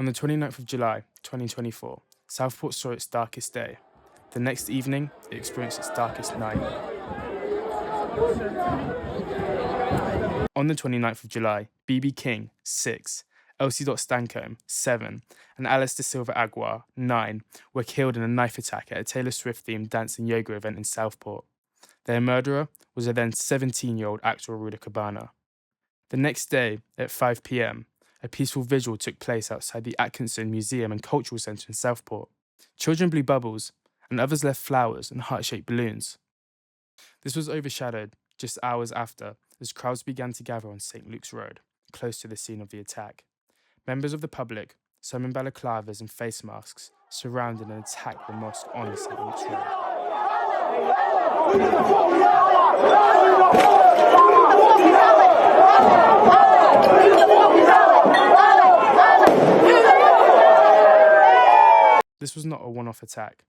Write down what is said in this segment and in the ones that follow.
On the 29th of July, 2024, Southport saw its darkest day. The next evening, it experienced its darkest night. On the 29th of July, BB King, 6, Elsie Stancombe, 7, and Alice De Silva Aguiar, 9, were killed in a knife attack at a Taylor Swift-themed dance and yoga event in Southport. Their murderer was a then 17-year-old actor Ruda Cabana. The next day, at 5 p.m, a peaceful vigil took place outside the Atkinson Museum and Cultural Centre in Southport. Children blew bubbles, and others left flowers and heart-shaped balloons. This was overshadowed just hours after, as crowds began to gather on St. Luke's Road, close to the scene of the attack. Members of the public, some in balaclavas and face masks, surrounded and attacked the mosque on St. Luke's Road. This was not a one-off attack.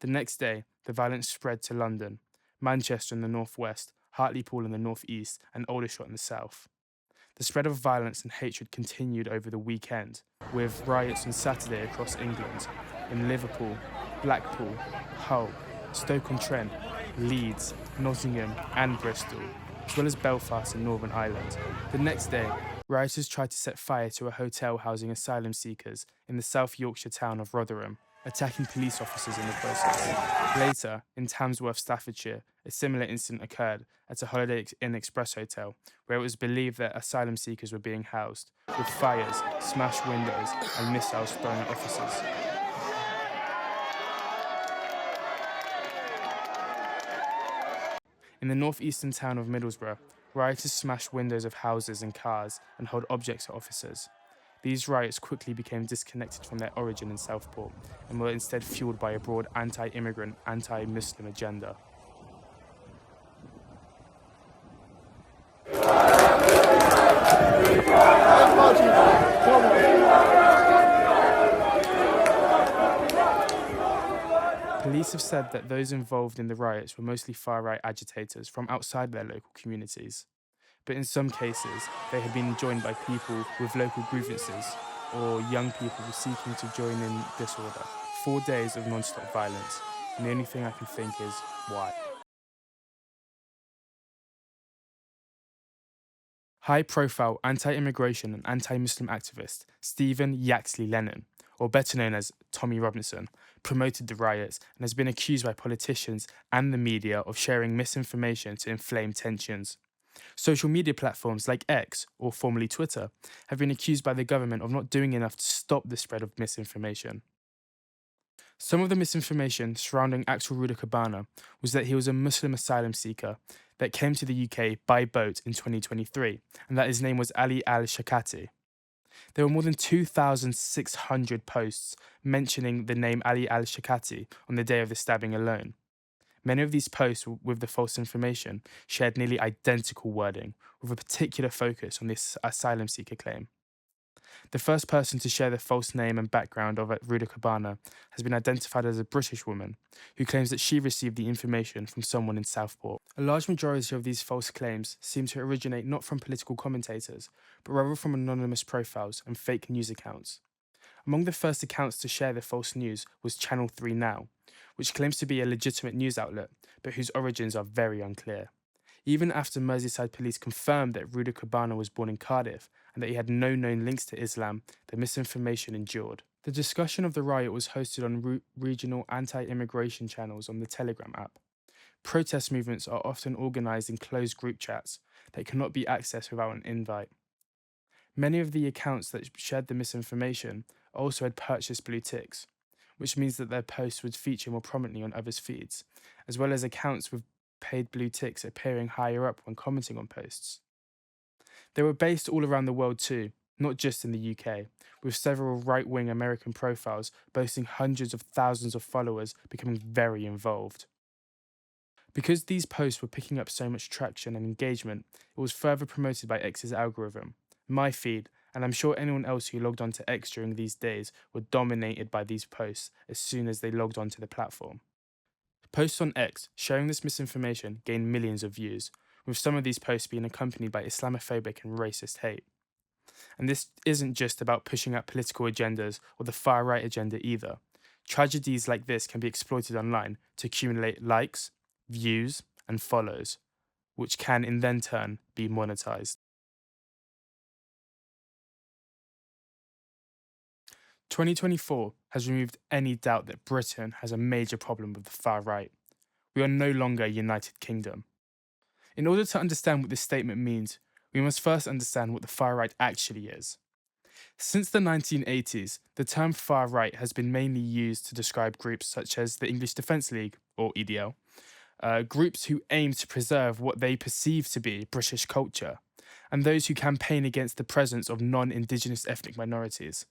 The next day, the violence spread to London, Manchester in the northwest, Hartlepool in the northeast, and Aldershot in the south. The spread of violence and hatred continued over the weekend, with riots on Saturday across England, in Liverpool, Blackpool, Hull, Stoke-on-Trent, Leeds, Nottingham, and Bristol, as well as Belfast and Northern Ireland. The next day, rioters tried to set fire to a hotel housing asylum seekers in the South Yorkshire town of Rotherham, attacking police officers in the process. Later, in Tamsworth, Staffordshire, a similar incident occurred at a Holiday Inn Express hotel, where it was believed that asylum seekers were being housed, with fires, smashed windows, and missiles thrown at officers. In the northeastern town of Middlesbrough, rioters smashed windows of houses and cars and hurled objects at officers. These riots quickly became disconnected from their origin in Southport and were instead fueled by a broad anti-immigrant, anti-Muslim agenda. Police have said that those involved in the riots were mostly far-right agitators from outside their local communities. But in some cases, they had been joined by people with local grievances or young people seeking to join in disorder. 4 days of non-stop violence, and the only thing I can think is, why? High-profile anti-immigration and anti-Muslim activist Stephen Yaxley Lennon, or better known as Tommy Robinson, promoted the riots and has been accused by politicians and the media of sharing misinformation to inflame tensions. Social media platforms like X, or formerly Twitter, have been accused by the government of not doing enough to stop the spread of misinformation. Some of the misinformation surrounding Axel Ruda Cabana was that he was a Muslim asylum seeker that came to the UK by boat in 2023, and that his name was Ali al-Shakati. There were more than 2,600 posts mentioning the name Ali al-Shakati on the day of the stabbing alone. Many of these posts with the false information shared nearly identical wording, with a particular focus on this asylum seeker claim. The first person to share the false name and background of Ruda Cabana has been identified as a British woman, who claims that she received the information from someone in Southport. A large majority of these false claims seem to originate not from political commentators, but rather from anonymous profiles and fake news accounts. Among the first accounts to share the false news was Channel 3 Now, which claims to be a legitimate news outlet, but whose origins are very unclear. Even after Merseyside police confirmed that Ruda Cabana was born in Cardiff and that he had no known links to Islam, the misinformation endured. The discussion of the riot was hosted on regional anti-immigration channels on the Telegram app. Protest movements are often organised in closed group chats that cannot be accessed without an invite. Many of the accounts that shared the misinformation also had purchased blue ticks, which means that their posts would feature more prominently on others' feeds, as well as accounts with paid blue ticks appearing higher up when commenting on posts. They were based all around the world too, not just in the UK, with several right-wing American profiles boasting hundreds of thousands of followers becoming very involved. Because these posts were picking up so much traction and engagement, it was further promoted by X's algorithm. My feed, and I'm sure anyone else who logged onto X during these days, were dominated by these posts as soon as they logged onto the platform. Posts on X sharing this misinformation gained millions of views, with some of these posts being accompanied by Islamophobic and racist hate. And this isn't just about pushing out political agendas or the far right agenda either. Tragedies like this can be exploited online to accumulate likes, views, and follows, which can in then turn be monetized. 2024 has removed any doubt that Britain has a major problem with the far right. We are no longer a United Kingdom. In order to understand what this statement means, we must first understand what the far right actually is. Since the 1980s, the term far right has been mainly used to describe groups such as the English Defence League, or EDL, groups who aim to preserve what they perceive to be British culture, and those who campaign against the presence of non-Indigenous ethnic minorities.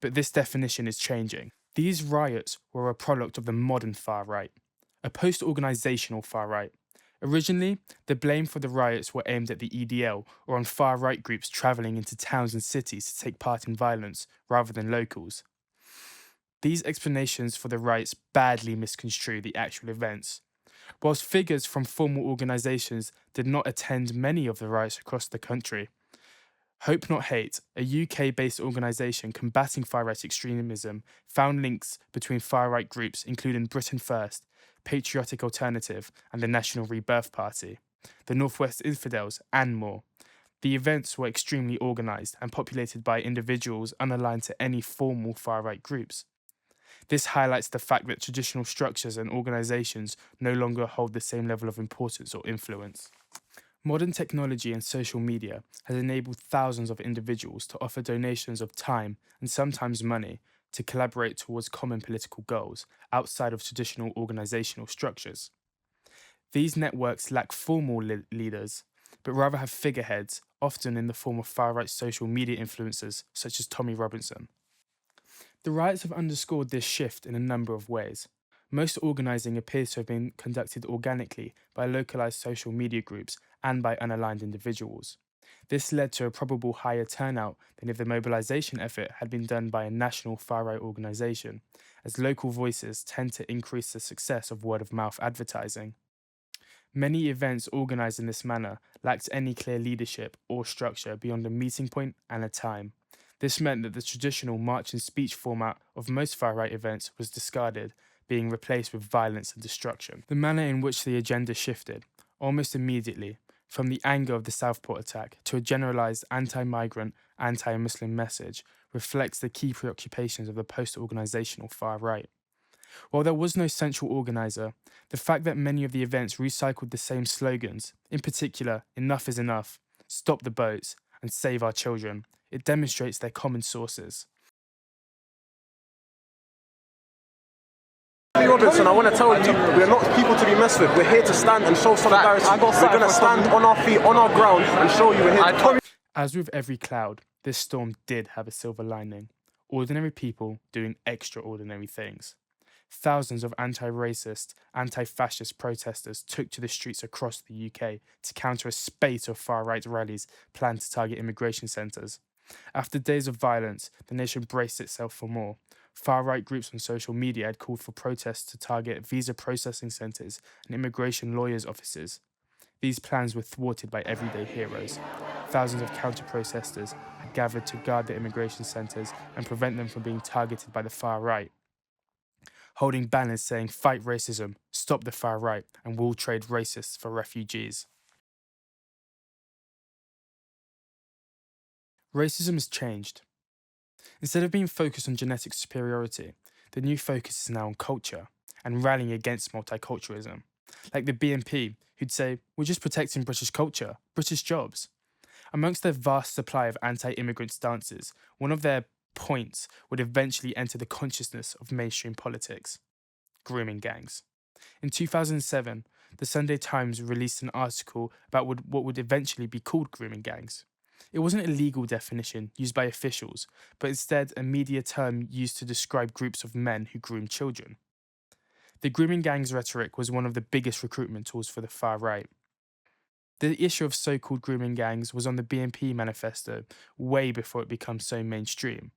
But this definition is changing. These riots were a product of the modern far right, a post-organisational far right. Originally, the blame for the riots were aimed at the EDL or on far-right groups travelling into towns and cities to take part in violence rather than locals. These explanations for the riots badly misconstrue the actual events. Whilst figures from formal organisations did not attend many of the riots across the country, Hope Not Hate, a UK-based organisation combating far-right extremism, found links between far-right groups including Britain First, Patriotic Alternative and the National Rebirth Party, the Northwest Infidels and more. The events were extremely organised and populated by individuals unaligned to any formal far-right groups. This highlights the fact that traditional structures and organisations no longer hold the same level of importance or influence. Modern technology and social media has enabled thousands of individuals to offer donations of time and sometimes money to collaborate towards common political goals outside of traditional organisational structures. These networks lack formal leaders, but rather have figureheads, often in the form of far-right social media influencers such as Tommy Robinson. The riots have underscored this shift in a number of ways. Most organising appears to have been conducted organically by localised social media groups and by unaligned individuals. This led to a probable higher turnout than if the mobilisation effort had been done by a national far-right organisation, as local voices tend to increase the success of word-of-mouth advertising. Many events organised in this manner lacked any clear leadership or structure beyond a meeting point and a time. This meant that the traditional march and speech format of most far-right events was discarded, being replaced with violence and destruction. The manner in which the agenda shifted, almost immediately, from the anger of the Southport attack to a generalised anti-migrant, anti-Muslim message, reflects the key preoccupations of the post-organisational far right. While there was no central organiser, the fact that many of the events recycled the same slogans, in particular, enough is enough, stop the boats, and save our children, it demonstrates their common sources. Robinson, I want to tell you, we're not people to be messed with. We're here to stand and show solidarity. We're going to stand on our feet, on our ground, and show you we're here. As with every cloud, this storm did have a silver lining. Ordinary people doing extraordinary things. Thousands of anti-racist, anti-fascist protesters took to the streets across the UK to counter a spate of far-right rallies planned to target immigration centres. After days of violence, the nation braced itself for more. Far-right groups on social media had called for protests to target visa processing centres and immigration lawyers' offices. These plans were thwarted by everyday heroes. Thousands of counter-protesters had gathered to guard the immigration centres and prevent them from being targeted by the far right, holding banners saying "Fight racism, stop the far right, and we'll trade racists for refugees." Racism has changed. Instead of being focused on genetic superiority, the new focus is now on culture and rallying against multiculturalism. Like the BNP, who'd say, "We're just protecting British culture, British jobs." Amongst their vast supply of anti-immigrant stances, one of their points would eventually enter the consciousness of mainstream politics: grooming gangs. In 2007, the Sunday Times released an article about what would eventually be called grooming gangs. It wasn't a legal definition used by officials, but instead a media term used to describe groups of men who groom children. The grooming gangs rhetoric was one of the biggest recruitment tools for the far right. The issue of so-called grooming gangs was on the BNP manifesto way before it becomes so mainstream.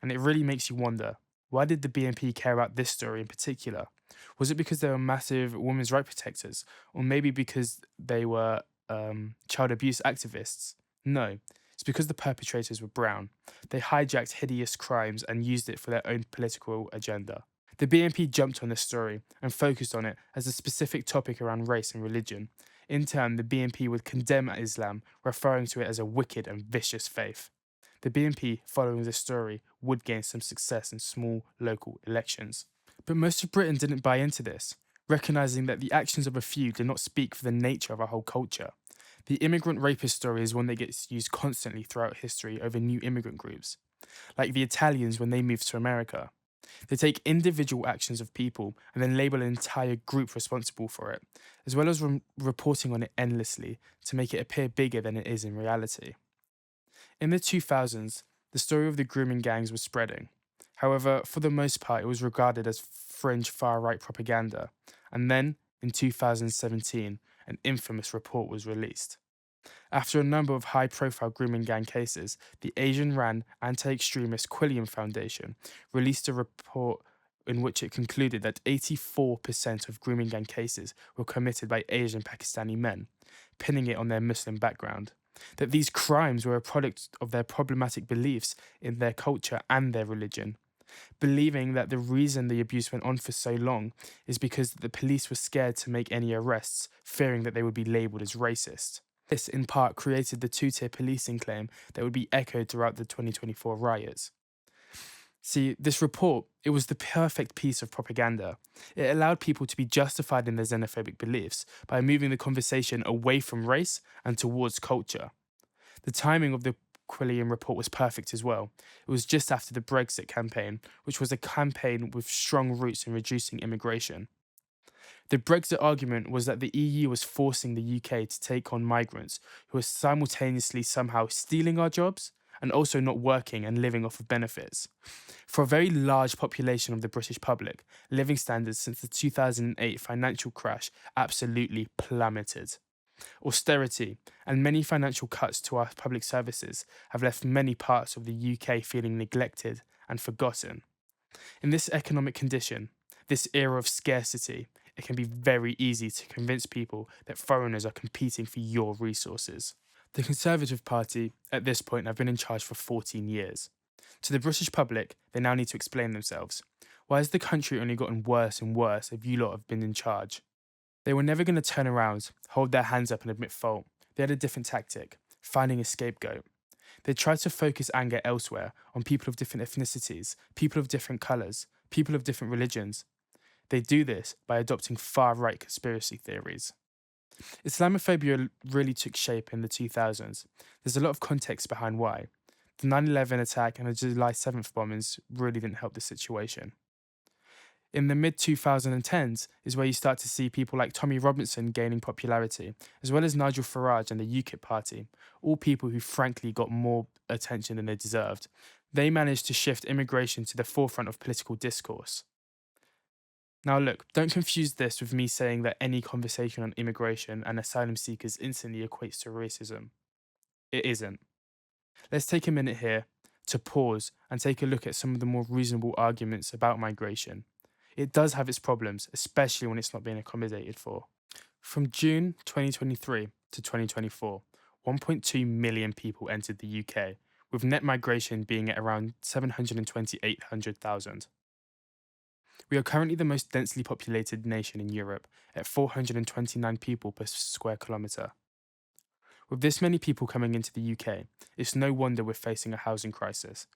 And it really makes you wonder, why did the BNP care about this story in particular? Was it because they were massive women's rights protectors? Or maybe because they were child abuse activists? No, it's It's because the perpetrators were brown. They hijacked hideous crimes and used it for their own political agenda. The BNP jumped on this story and focused on it as a specific topic around race and religion. In turn, the BNP would condemn Islam, referring to it as a wicked and vicious faith. The BNP, following this story, would gain some success in small local elections. But most of Britain didn't buy into this, recognising that the actions of a few did not speak for the nature of a whole culture. The immigrant rapist story is one that gets used constantly throughout history over new immigrant groups, like the Italians when they moved to America. They take individual actions of people and then label an entire group responsible for it, as well as reporting on it endlessly to make it appear bigger than it is in reality. In the 2000s, the story of the grooming gangs was spreading. However, for the most part, it was regarded as fringe far-right propaganda. And then, in 2017, an infamous report was released. After a number of high-profile grooming gang cases, the Asian-run anti-extremist Quilliam Foundation released a report in which it concluded that 84% of grooming gang cases were committed by Asian Pakistani men, pinning it on their Muslim background. That these crimes were a product of their problematic beliefs in their culture and their religion, believing that the reason the abuse went on for so long is because the police were scared to make any arrests, fearing that they would be labelled as racist. This, in part, created the two-tier policing claim that would be echoed throughout the 2024 riots. See, this report, it was the perfect piece of propaganda. It allowed people to be justified in their xenophobic beliefs by moving the conversation away from race and towards culture. The timing of the Quilliam report was perfect as well. It was just after the Brexit campaign, which was a campaign with strong roots in reducing immigration. The Brexit argument was that the EU was forcing the UK to take on migrants who were simultaneously somehow stealing our jobs and also not working and living off of benefits. For a very large population of the British public, living standards since the 2008 financial crash absolutely plummeted. Austerity and many financial cuts to our public services have left many parts of the UK feeling neglected and forgotten. In this economic condition, this era of scarcity, it can be very easy to convince people that foreigners are competing for your resources. The Conservative Party, at this point, have been in charge for 14 years. To the British public, they now need to explain themselves. Why has the country only gotten worse and worse if you lot have been in charge? They were never going to turn around, hold their hands up and admit fault. They had a different tactic, finding a scapegoat. They tried to focus anger elsewhere, on people of different ethnicities, people of different colours, people of different religions. They do this by adopting far-right conspiracy theories. Islamophobia really took shape in the 2000s. There's a lot of context behind why. The 9/11 attack and the July 7th bombings really didn't help the situation. In the mid-2010s is where you start to see people like Tommy Robinson gaining popularity, as well as Nigel Farage and the UKIP party, all people who frankly got more attention than they deserved. They managed to shift immigration to the forefront of political discourse. Now look, don't confuse this with me saying that any conversation on immigration and asylum seekers instantly equates to racism. It isn't. Let's take a minute here to pause and take a look at some of the more reasonable arguments about migration. It does have its problems, especially when it's not being accommodated for. From June 2023 to 2024, 1.2 million people entered the UK, with net migration being at around 728,000. We are currently the most densely populated nation in Europe, at 429 people per square kilometre. With this many people coming into the UK, it's no wonder we're facing a housing crisis.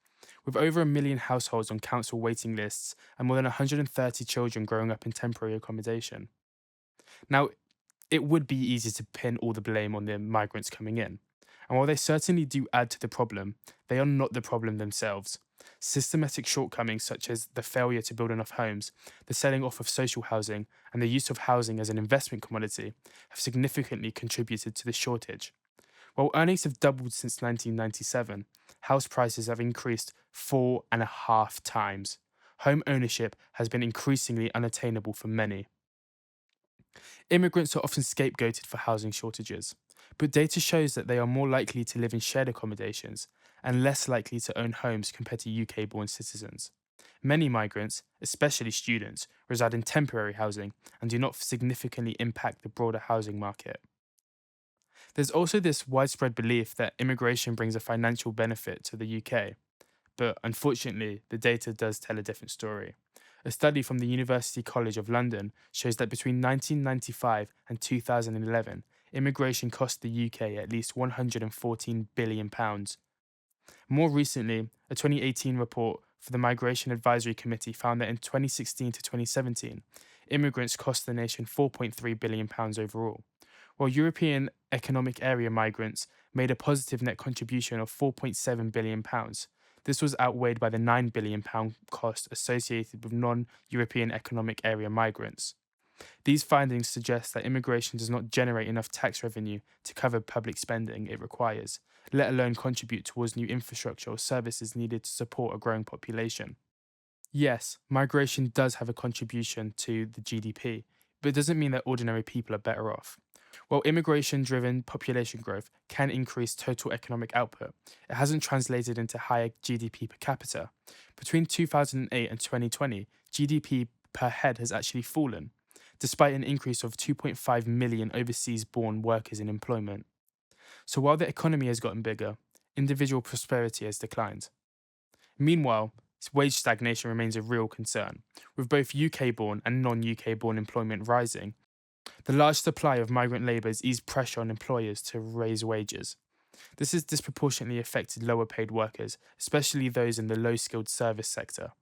With over 1 million households on council waiting lists and more than 130 children growing up in temporary accommodation. Now, it would be easy to pin all the blame on the migrants coming in. And while they certainly do add to the problem, they are not the problem themselves. Systematic shortcomings such as the failure to build enough homes, the selling off of social housing, and the use of housing as an investment commodity have significantly contributed to the shortage. While earnings have doubled since 1997, house prices have increased 4.5 times. Home ownership has been increasingly unattainable for many. Immigrants are often scapegoated for housing shortages, but data shows that they are more likely to live in shared accommodations and less likely to own homes compared to UK-born citizens. Many migrants, especially students, reside in temporary housing and do not significantly impact the broader housing market. There's also this widespread belief that immigration brings a financial benefit to the UK, but unfortunately, the data does tell a different story. A study from the University College of London shows that between 1995 and 2011, immigration cost the UK at least £114 billion. More recently, a 2018 report for the Migration Advisory Committee found that in 2016 to 2017, immigrants cost the nation £4.3 billion overall, while European Economic Area migrants made a positive net contribution of £4.7 billion. This was outweighed by the £9 billion cost associated with non-European Economic Area migrants. These findings suggest that immigration does not generate enough tax revenue to cover public spending it requires, let alone contribute towards new infrastructure or services needed to support a growing population. Yes, migration does have a contribution to the GDP, but it doesn't mean that ordinary people are better off. While immigration-driven population growth can increase total economic output, it hasn't translated into higher GDP per capita. Between 2008 and 2020, GDP per head has actually fallen, despite an increase of 2.5 million overseas-born workers in employment. So while the economy has gotten bigger, individual prosperity has declined. Meanwhile, wage stagnation remains a real concern, with both UK-born and non-UK-born employment rising. The large supply of migrant labour has eased pressure on employers to raise wages. This has disproportionately affected lower-paid workers, especially those in the low-skilled service sector.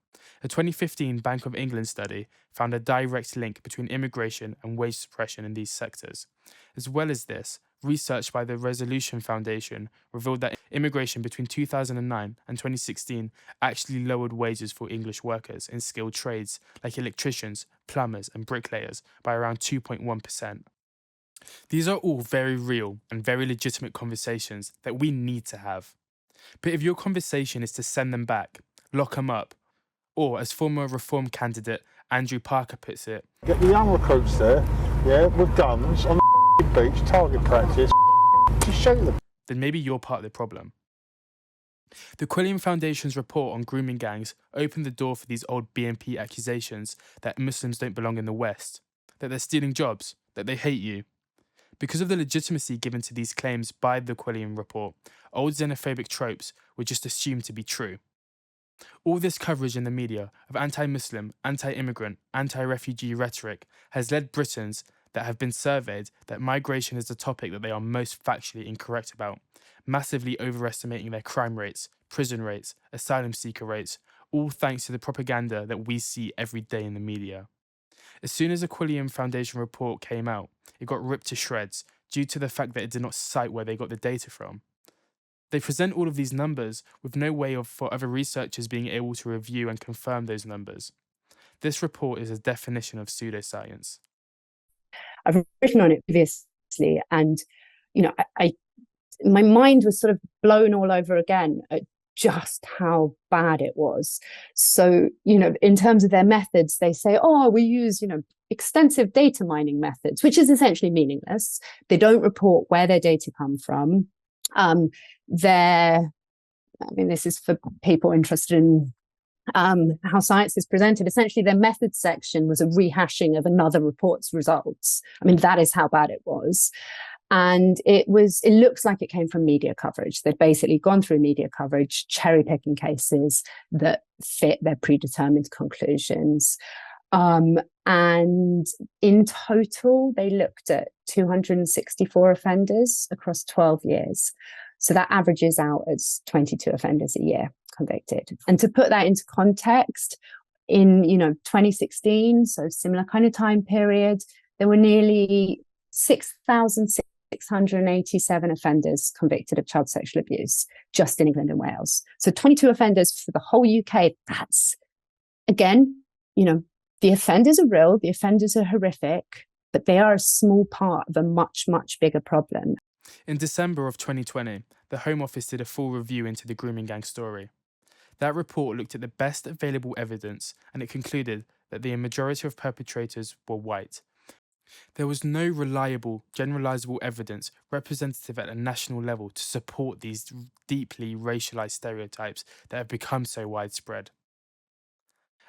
A 2015 Bank of England study found a direct link between immigration and wage suppression in these sectors. As well as this, research by the Resolution Foundation revealed that immigration between 2009 and 2016 actually lowered wages for English workers in skilled trades like electricians, plumbers, and bricklayers by around 2.1%. These are all very real and very legitimate conversations that we need to have. But if your conversation is to send them back, lock them up, or as former Reform candidate Andrew Parker puts it, get the young recruits there, yeah, with guns on the beach, target practice, to shoot them. then maybe you're part of the problem. The Quilliam Foundation's report on grooming gangs opened the door for these old BNP accusations that Muslims don't belong in the West, that they're stealing jobs, that they hate you. Because of the legitimacy given to these claims by the Quilliam report, old xenophobic tropes were just assumed to be true. All this coverage in the media of anti-Muslim, anti-immigrant, anti-refugee rhetoric has led Britons that have been surveyed that migration is the topic that they are most factually incorrect about, massively overestimating their crime rates, prison rates, asylum seeker rates, all thanks to the propaganda that we see every day in the media. As soon as the Quilliam Foundation report came out, it got ripped to shreds due to the fact that it did not cite where they got the data from. They present all of these numbers with no way for other researchers being able to review and confirm those numbers. This report is a definition of pseudoscience. I've written on it previously, and my mind was sort of blown all over again at just how bad it was. So, in terms of their methods, they say, we use, extensive data mining methods, which is essentially meaningless. They don't report where their data come from. This is for people interested in how science is presented. Essentially, their methods section was a rehashing of another report's results. That is how bad it was. And it looks like it came from media coverage. They'd basically gone through media coverage, cherry picking cases that fit their predetermined conclusions. And in total, they looked at 264 offenders across 12 years. So that averages out as 22 offenders a year convicted. And to put that into context, in 2016, so similar kind of time period, there were nearly 6,687 offenders convicted of child sexual abuse just in England and Wales. So 22 offenders for the whole UK. That's, again, the offenders are real, the offenders are horrific, but they are a small part of a much, much bigger problem. In December of 2020, the Home Office did a full review into the grooming gang story. That report looked at the best available evidence, and it concluded that the majority of perpetrators were white. There was no reliable, generalizable evidence representative at a national level to support these deeply racialized stereotypes that have become so widespread.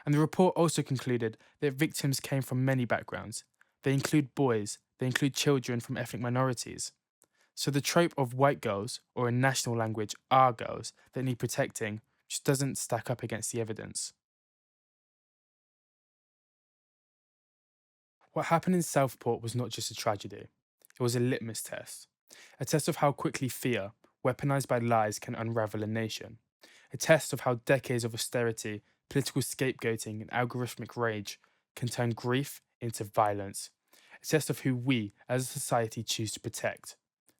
And the report also concluded that victims came from many backgrounds. They include boys, they include children from ethnic minorities. So the trope of white girls, or in national language, our girls, that need protecting, just doesn't stack up against the evidence. What happened in Southport was not just a tragedy, it was a litmus test. A test of how quickly fear, weaponized by lies, can unravel a nation. A test of how decades of austerity, political scapegoating, and algorithmic rage can turn grief into violence. A test of who we, as a society, choose to protect: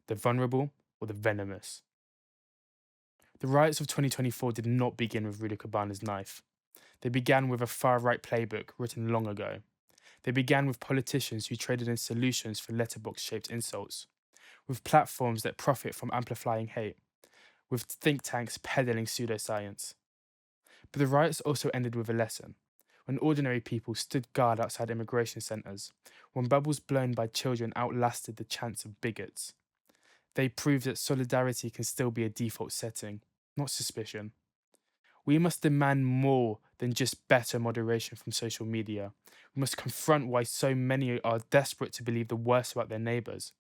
the vulnerable or the venomous. The riots of 2024 did not begin with Rudy Kobana's knife. They began with a far-right playbook written long ago. They began with politicians who traded in solutions for letterbox-shaped insults, with platforms that profit from amplifying hate, with think tanks peddling pseudoscience. But the riots also ended with a lesson. When ordinary people stood guard outside immigration centres, when bubbles blown by children outlasted the chants of bigots, they proved that solidarity can still be a default setting, not suspicion. We must demand more than just better moderation from social media. We must confront why so many are desperate to believe the worst about their neighbours.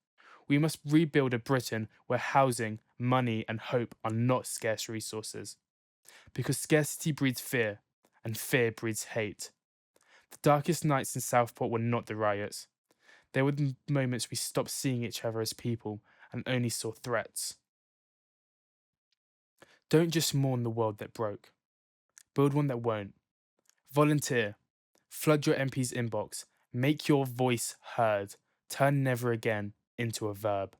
We must rebuild a Britain where housing, money, and hope are not scarce resources. Because scarcity breeds fear, and fear breeds hate. The darkest nights in Southport were not the riots. They were the moments we stopped seeing each other as people and only saw threats. Don't just mourn the world that broke. Build one that won't. Volunteer. Flood your MP's inbox. Make your voice heard. Turn never again into a verb.